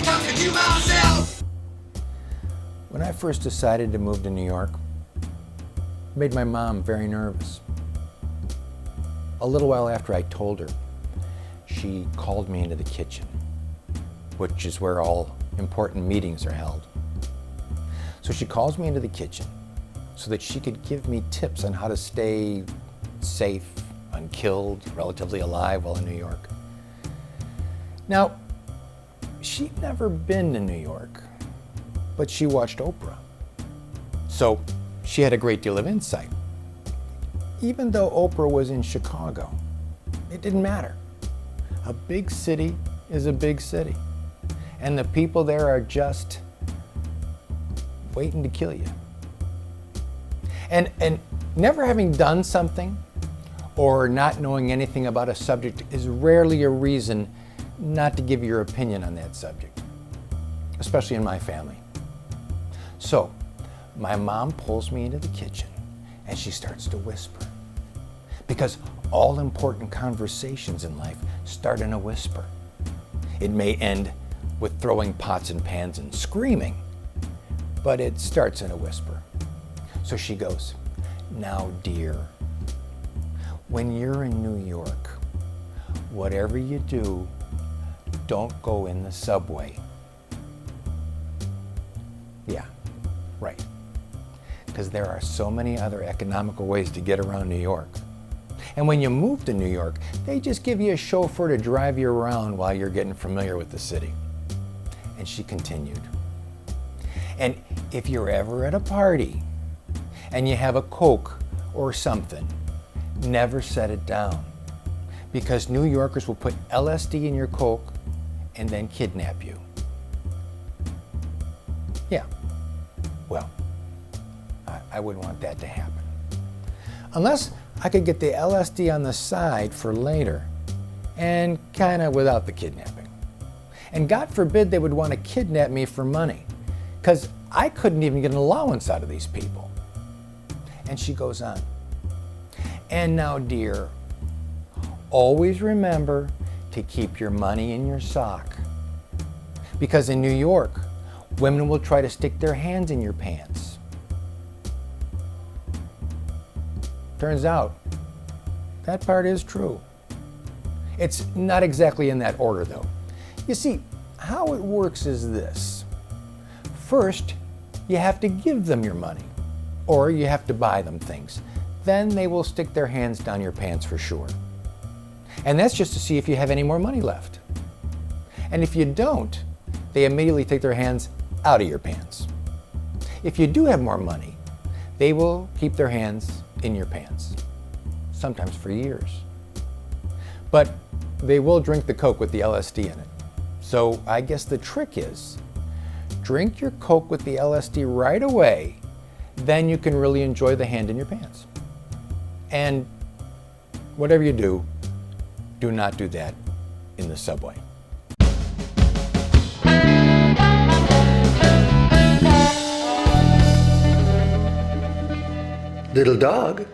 Talking to myself. When I first decided to move to New York, it made my mom very nervous. A little while after I told her, she called me into the kitchen, which is where all important meetings are held. So she calls me into the kitchen so that she could give me tips on how to stay safe, unkilled, relatively alive while in New York. Now, she'd never been to New York, but she watched Oprah. So she had a great deal of insight. Even though Oprah was in Chicago, it didn't matter. A big city is a big city, and the people there are just waiting to kill you. And never having done something or not knowing anything about a subject is rarely a reason not to give your opinion on that subject, especially in my family. So my mom pulls me into the kitchen and she starts to whisper, because all important conversations in life start in a whisper. It may end with throwing pots and pans and screaming, but it starts in a whisper. So she goes, "Now, dear, when you're in New York, whatever you do, don't go in the subway." Yeah, right. Because there are so many other economical ways to get around New York. And when you move to New York, they just give you a chauffeur to drive you around while you're getting familiar with the city. And she continued, "And if you're ever at a party and you have a Coke or something, never set it down, because New Yorkers will put LSD in your Coke and then kidnap you." Yeah, well, I wouldn't want that to happen. Unless I could get the LSD on the side for later, and kind of without the kidnapping. And God forbid they would want to kidnap me for money, because I couldn't even get an allowance out of these people. And she goes on, "And now, dear, always remember to keep your money in your sock, because in New York, women will try to stick their hands in your pants." Turns out, that part is true. It's not exactly in that order, though. You see, how it works is this. First, you have to give them your money, or you have to buy them things. Then they will stick their hands down your pants for sure. And that's just to see if you have any more money left. And if you don't, they immediately take their hands out of your pants. If you do have more money, they will keep their hands in your pants, sometimes for years. But they will drink the Coke with the LSD in it. So I guess the trick is, drink your Coke with the LSD right away, then you can really enjoy the hand in your pants. And whatever you do not do that in the subway. Little dog.